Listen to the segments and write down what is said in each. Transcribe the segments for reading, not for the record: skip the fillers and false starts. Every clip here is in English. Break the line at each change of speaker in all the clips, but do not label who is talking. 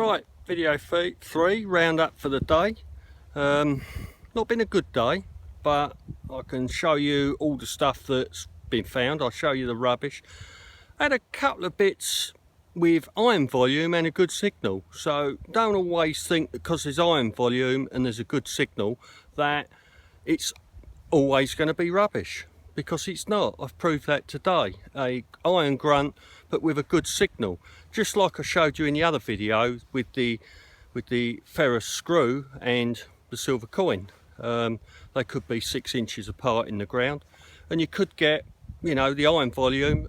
Right, video 3, roundup for the day. Not been a good day, but I can show you all the stuff that's been found. I'll show you the rubbish. I had a couple of bits with iron volume and a good signal, so don't always think that because there's iron volume and there's a good signal that it's always going to be rubbish, because it's not. I've proved that today. A iron grunt but with a good signal, just like I showed you in the other video with the ferrous screw and the silver coin. They could be 6 inches apart in the ground, and you could get, you know, the iron volume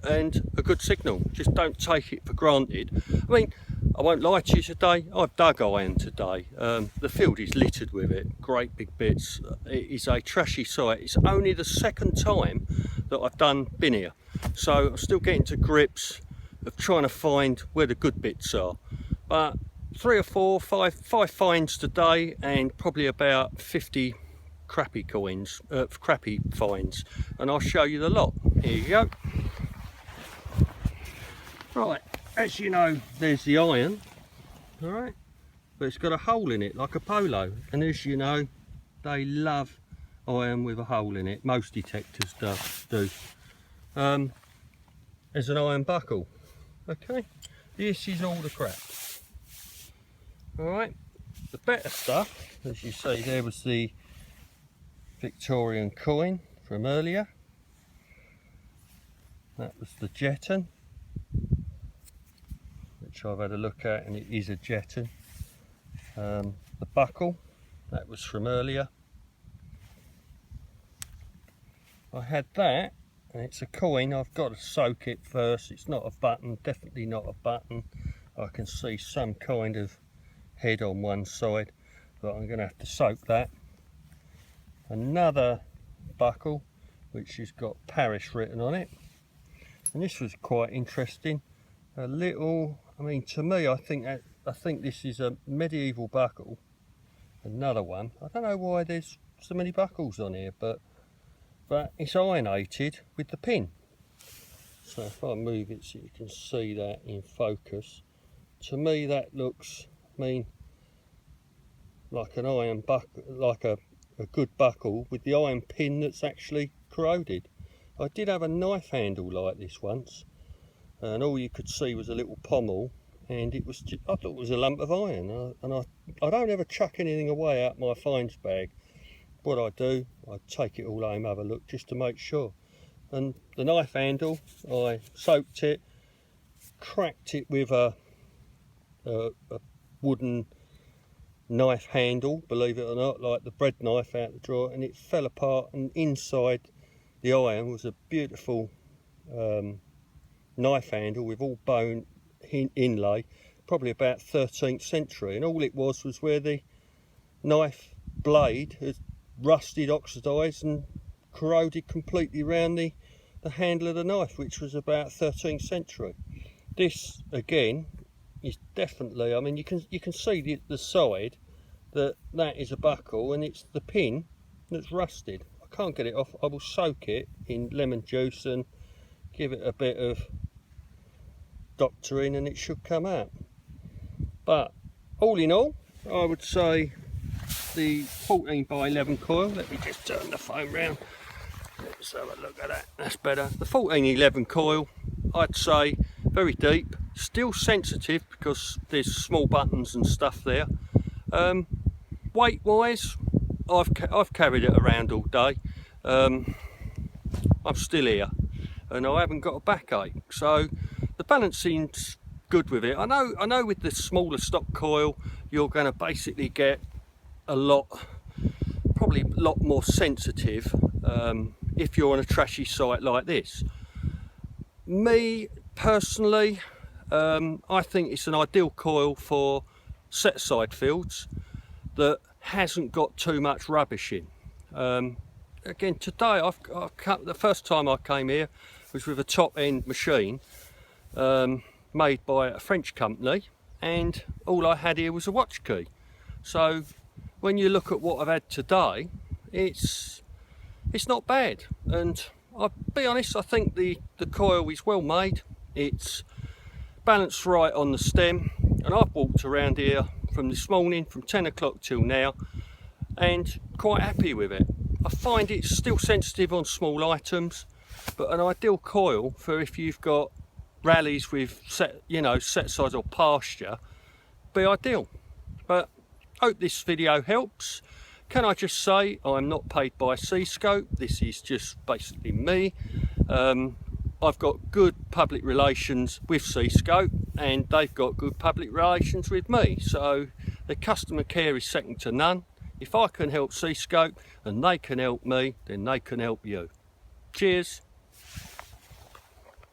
and a good signal. Just don't take it for granted. I mean, I won't lie to you today, I've dug iron today. The field is littered with it, great big bits. It is a trashy site. It's only the second time that I've been here, so I'm still getting to grips of trying to find where the good bits are. But 3 or 4, 5 finds today, and probably about 50 crappy coins, crappy finds, and I'll show you the lot. Here you go. Right, as you know, there's the iron, all right, but it's got a hole in it like a polo, and as you know, they love iron with a hole in it. Most detectors do. There's an iron buckle. Okay, this is all the crap. All right, the better stuff, as you see, there was the Victorian coin from earlier. That was the jeton, which I've had a look at, and it is a jeton. The buckle, that was from earlier. I had that, and it's a coin. I've got to soak it first. It's not a button, definitely not a button. I can see some kind of head on one side, but I'm going to have to soak that. Another buckle, which has got Parish written on it, and this was quite interesting. A little, I mean, to me, I think this is a medieval buckle. Another one. I don't know why there's so many buckles on here, but it's ironated with the pin. So if I move it so you can see that in focus, to me that looks, I mean, like an iron buckle, like a good buckle with the iron pin that's actually corroded. I did have a knife handle like this once, and all you could see was a little pommel, and it was just, I thought it was a lump of iron. And I don't ever chuck anything away out my finds bag. What I do, I take it all home, have a look just to make sure. And the knife handle, I soaked it, cracked it with a wooden knife handle, believe it or not, like the bread knife out the drawer, and it fell apart, and inside the iron was a beautiful knife handle with all bone inlay, probably about 13th century, and all it was where the knife blade had rusted, oxidised and corroded completely around the handle of the knife, which was about 13th century. This again is definitely, I mean, you can see the side that is a buckle, and it's the pin that's rusted. I can't get it off. I will soak it in lemon juice and give it a bit of doctoring, and it should come out. But all in all, I would say the 14x11 coil, let me just turn the phone round, let's have a look at that, that's better. The 14x11 coil, I'd say very deep, still sensitive because there's small buttons and stuff there. Weight wise, I've carried it around all day. I'm still here and I haven't got a backache, so the balancing's good with it. I know with the smaller stock coil you're going to basically get probably a lot more sensitive if you're on a trashy site like this. Me personally, I think it's an ideal coil for set aside fields that hasn't got too much rubbish in. Again, today the first time I came here was with a top end machine made by a French company, and all I had here was a watch key. So when you look at what I've had today, it's not bad, and I'll be honest, I think the coil is well made. It's balanced right on the stem. and I've walked around here from this morning, from 10 o'clock till now, and quite happy with it. I find it's still sensitive on small items, but an ideal coil for if you've got rallies with set size or pasture, be ideal. But hope this video helps. Can I just say, I'm not paid by Cscope. This is just basically me. I've got good public relations with Cscope, and they've got good public relations with me. So the customer care is second to none. If I can help Cscope and they can help me, then they can help you. Cheers.